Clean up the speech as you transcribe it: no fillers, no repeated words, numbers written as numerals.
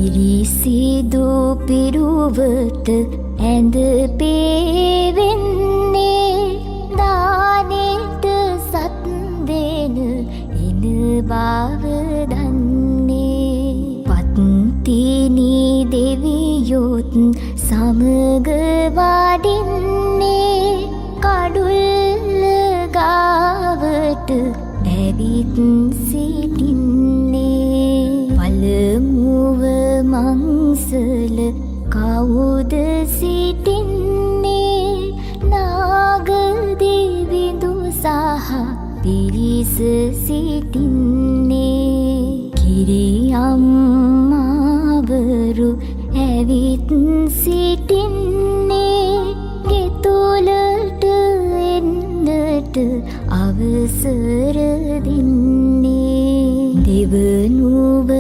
පිරිසිදු පිරුවට ඇඳ පේවෙන්නේ දානෙට සත් දෙන එන බව දන්නේ පත්තිනි දෙවියොත් සමග වඩින්නේ කඩුල්ල ගාවට ඇවිත් සිටින්නේ පළමුව මංසල කවුද සිටින්නේ නාගදෙවිඳු සහ පිරිස සිටින්නේ කිරියම්මාවරු ඇවිත් සිටින්නේ ගෙතුලට එන්නට අවසර දෙන්නේ දෙවනුව